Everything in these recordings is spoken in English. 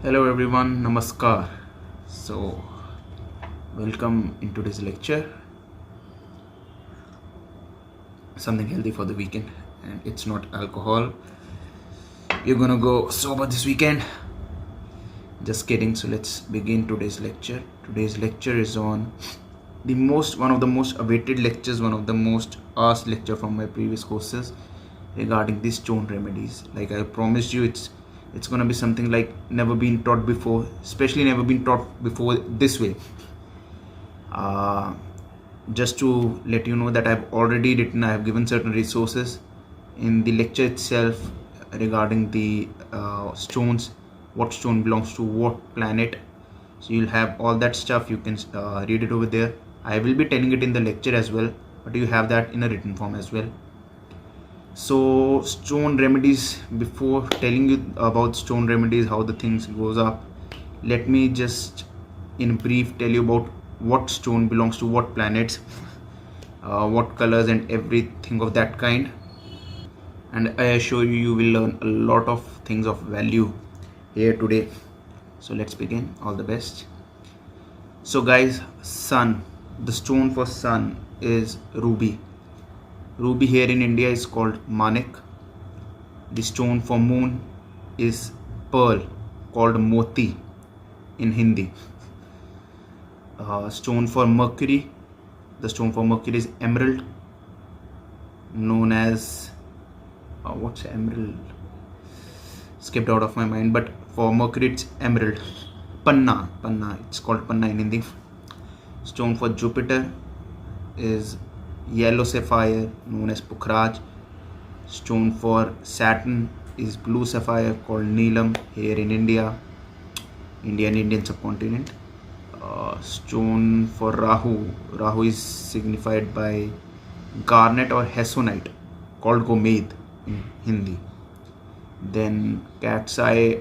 Hello everyone, namaskar. So, welcome in today's lecture. Something healthy for the weekend, and it's not alcohol. You're gonna go sober this weekend. Just kidding. So let's begin today's lecture. Today's lecture is on one of the most awaited lectures, one of the most asked lecture from my previous courses regarding these stone remedies. Like I promised you, it's gonna be something like never been taught before, especially never been taught before this way. Just to let you know that I've already written, I have given certain resources in the lecture itself regarding the stones, what stone belongs to what planet. So you'll have all that stuff. You can read it over there. I will be telling it in the lecture as well, but you have that in a written form as well. So stone remedies, before telling you about stone remedies, how the things goes up, let me just in brief tell you about what stone belongs to what planets, what colors and everything of that kind. And I assure you, you will learn a lot of things of value here today. So let's begin. All the best. So guys, sun, the stone for sun is ruby. Ruby here in India is called manik. The stone for moon is pearl, called moti in Hindi. Stone for mercury, the stone for mercury is emerald, known as what's emerald? Skipped out of my mind, but for mercury it's emerald. Panna, it's called panna in Hindi. Stone for Jupiter is yellow sapphire, known as Pukhraj. Stone for Saturn is blue sapphire, called Neelam here in India and Indian subcontinent. Stone for Rahu is signified by garnet or hessonite, called gomed in Hindi. Then cat's eye,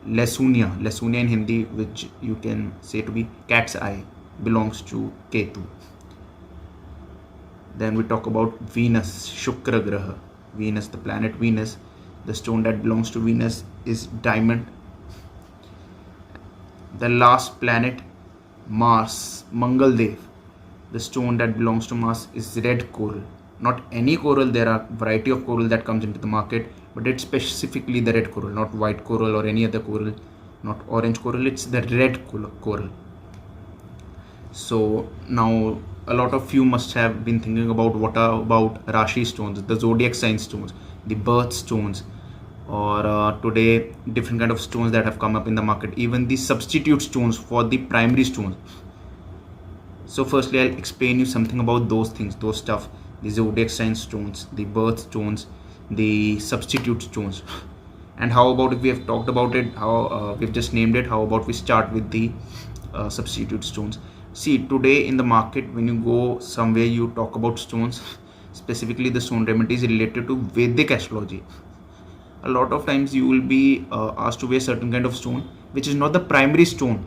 Lesunia in Hindi, which you can say to be cat's eye, belongs to Ketu. Then we talk about Venus, Shukra Graha. Venus, the planet Venus. The stone that belongs to Venus is diamond. The last planet, Mars, Mangaldev. The stone that belongs to Mars is red coral. Not any coral, there are variety of coral that comes into the market, but it's specifically the red coral, not white coral or any other coral, not orange coral, it's the red coral. So now a lot of you must have been thinking about what are about Rashi stones, the zodiac sign stones, the birth stones, or today different kind of stones that have come up in the market, even the substitute stones for the primary stones. So firstly, I'll explain you something about those things, those stuff, the zodiac sign stones, the birth stones, the substitute stones. And how about if we have talked about it, how we've just named it, how about we start with the substitute stones. See, today in the market, when you go somewhere, you talk about stones, specifically the stone remedies related to Vedic astrology. A lot of times you will be asked to wear certain kind of stone which is not the primary stone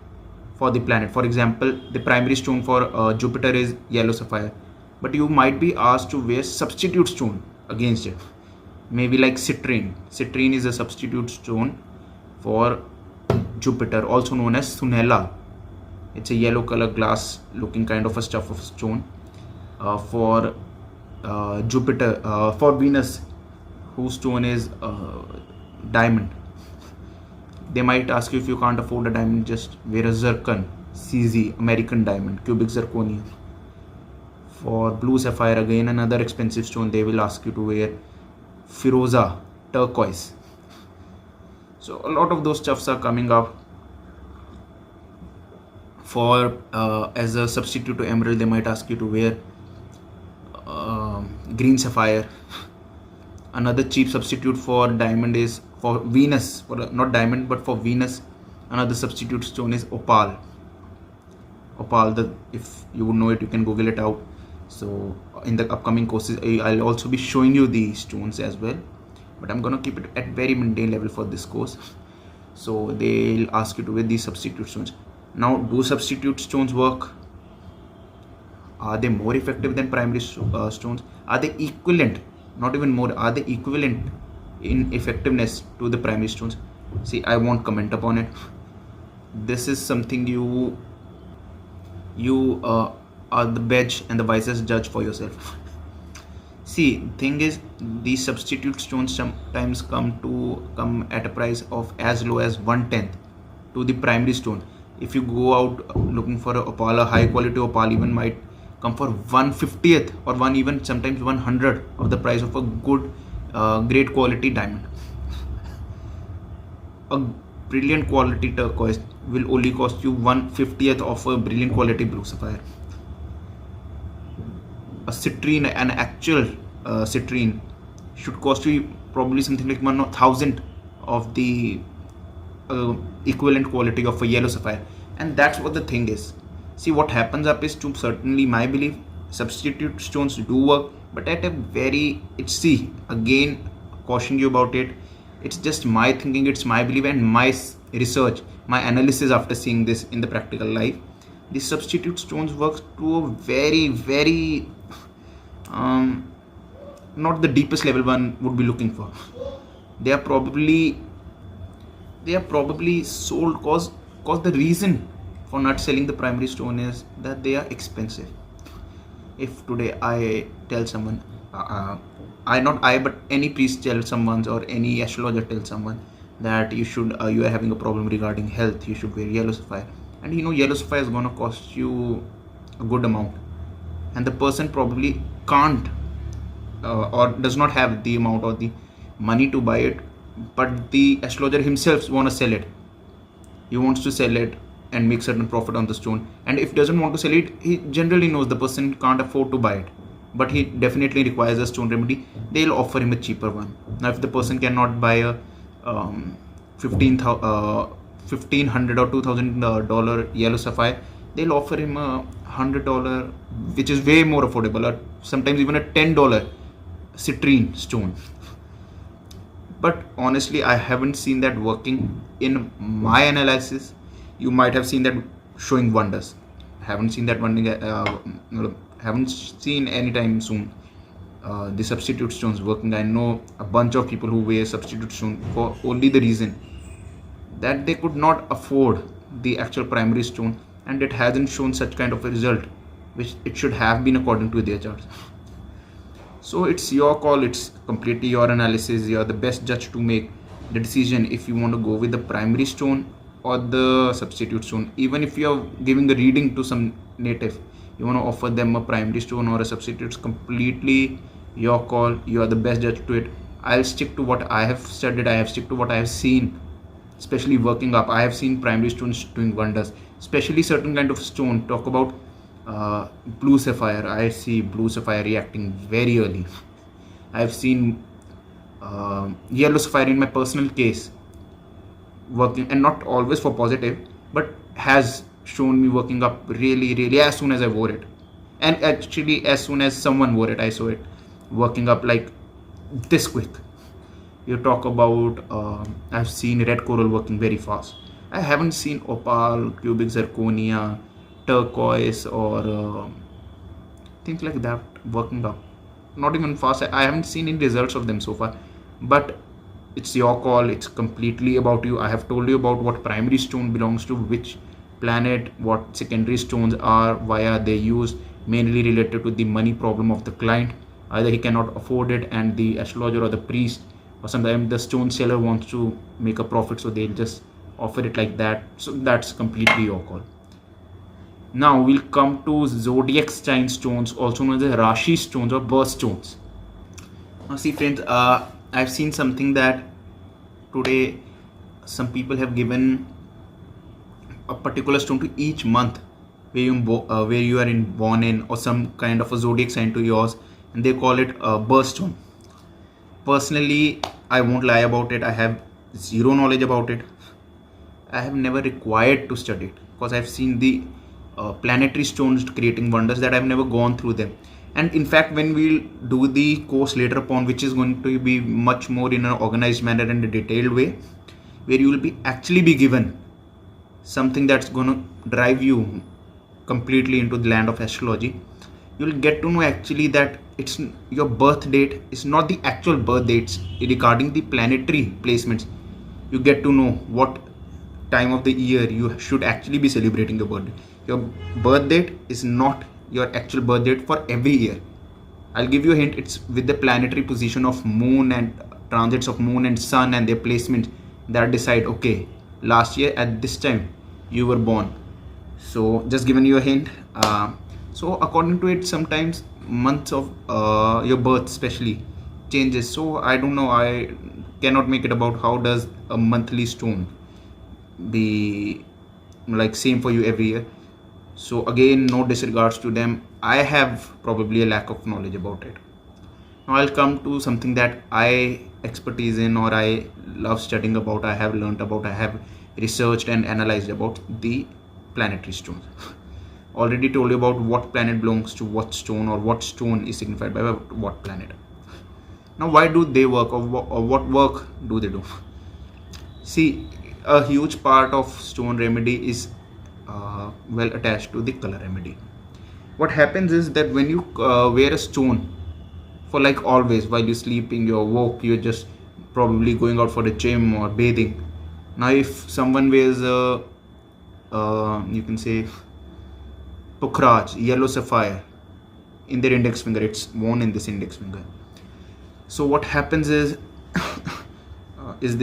for the planet. For example, the primary stone for Jupiter is yellow sapphire, but you might be asked to wear substitute stone against it, maybe like citrine. Citrine is a substitute stone for Jupiter, also known as sunela. It's a yellow color glass looking kind of a stuff of stone. For Jupiter, for Venus, whose stone is diamond. They might ask you, if you can't afford a diamond, just wear a zircon, CZ, American diamond, cubic zirconium. For blue sapphire, again another expensive stone, they will ask you to wear Firoza, turquoise. So a lot of those stuffs are coming up. For as a substitute to emerald, they might ask you to wear green sapphire. Another cheap substitute for diamond is for Venus, for not diamond but for Venus, another substitute stone is opal. If you would know it, you can Google it out. So in the upcoming courses, I'll also be showing you the stones as well, but I'm gonna keep it at very mundane level for this course. So they'll ask you to wear these substitute stones. Now, do substitute stones work? Are they more effective than primary stones? Are they equivalent? Not even more, are they equivalent in effectiveness to the primary stones? See, I won't comment upon it. This is something you are the best and the wisest judge for yourself. See, thing is, these substitute stones sometimes come at a price of as low as 1/10 to the primary stone. If you go out looking for a opal, a high quality opal even might come for 1/50th or one even sometimes 100 of the price of a good, great quality diamond. A brilliant quality turquoise will only cost you 1/50th of a brilliant quality blue sapphire. A citrine, an actual citrine, should cost you probably something like 1,000 of the equivalent quality of a yellow sapphire. And that's what the thing is. See, what happens up is, to certainly my belief, substitute stones do work, but at a very, it's, see, again, caution you about it, it's just my thinking, it's my belief and my research, my analysis after seeing this in the practical life. The substitute stones works to a very, very not the deepest level one would be looking for. They are probably sold cause the reason for not selling the primary stone is that they are expensive. If today I tell someone, but any priest tells someone or any astrologer tells someone that you are having a problem regarding health, you should wear yellow sapphire, and yellow sapphire is going to cost you a good amount, and the person probably can't or does not have the amount or the money to buy it, but the astrologer himself want to sell it. He wants to sell it and make certain profit on the stone, and if doesn't want to sell it, he generally knows the person can't afford to buy it, but he definitely requires a stone remedy. They'll offer him a cheaper one. Now if the person cannot buy a $1,500 or $2,000 yellow sapphire, they'll offer him a $100, which is way more affordable, or sometimes even a $10 citrine stone. But honestly, I haven't seen that working in my analysis. You might have seen that showing wonders. Haven't seen that one. Haven't seen anytime soon the substitute stones working. I know a bunch of people who wear substitute stone for only the reason that they could not afford the actual primary stone, and it hasn't shown such kind of a result which it should have been according to their charts. So it's your call, it's completely your analysis. You're the best judge to make the decision if you want to go with the primary stone or the substitute stone. Even if you're giving a reading to some native, you want to offer them a primary stone or a substitute, it's completely your call. You are the best judge to it. I'll stick to what I have studied, I have stick to what I have seen, especially working up. I have seen primary stones doing wonders, especially certain kind of stone. Talk about blue sapphire. I see blue sapphire reacting very early. I have seen yellow sapphire in my personal case working, and not always for positive, but has shown me working up really as soon as I wore it. And actually, as soon as someone wore it, I saw it working up like this quick. You talk about I've seen red coral working very fast. I haven't seen opal, cubic zirconia, turquoise or things like that working up, not even fast. I haven't seen any results of them so far, but it's your call. It's completely about you. I have told you about what primary stone belongs to which planet, what secondary stones are, why are they used, mainly related to the money problem of the client. Either he cannot afford it and the astrologer or the priest or sometimes the stone seller wants to make a profit, so they'll just offer it like that. So that's completely your call. Now we'll come to zodiac sign stones, also known as Rashi stones or birth stones. Now see friends, I've seen something that today some people have given a particular stone to each month where you are born in, or some kind of a zodiac sign to yours, and they call it a birth stone. Personally, I won't lie about it. I have zero knowledge about it. I have never required to study it because I've seen the planetary stones creating wonders that I've never gone through them. And in fact, when we'll do the course later upon, which is going to be much more in an organized manner and a detailed way, where you will be actually be given something that's going to drive you completely into the land of astrology, you'll get to know actually that it's your birth date is not the actual birth dates regarding the planetary placements. you get to know what time of the year you should actually be celebrating your birthday. Your birth date is not your actual birth date for every year. I'll give you a hint. It's with the planetary position of moon and transits of moon and sun and their placement that decide, okay, last year at this time you were born. So just giving you a hint. So according to it, sometimes months of your birth especially changes. So I don't know, I cannot make it about how does a monthly stone be like same for you every year. So again, no disregards to them, I have probably a lack of knowledge about it. Now I'll come to something that I expertise in, or I love studying about, I have learned about, I have researched and analyzed about the planetary stones. Already told you about what planet belongs to what stone, or what stone is signified by what planet. Now why do they work, or what work do they do? See, a huge part of stone remedy is well attached to the color remedy. What happens is that when you wear a stone for like always, while you're sleeping, you're woke, you're just probably going out for a gym or bathing. Now if someone wears a you can say pukhraj, yellow sapphire, in their index finger, it's worn in this index finger. So what happens is is this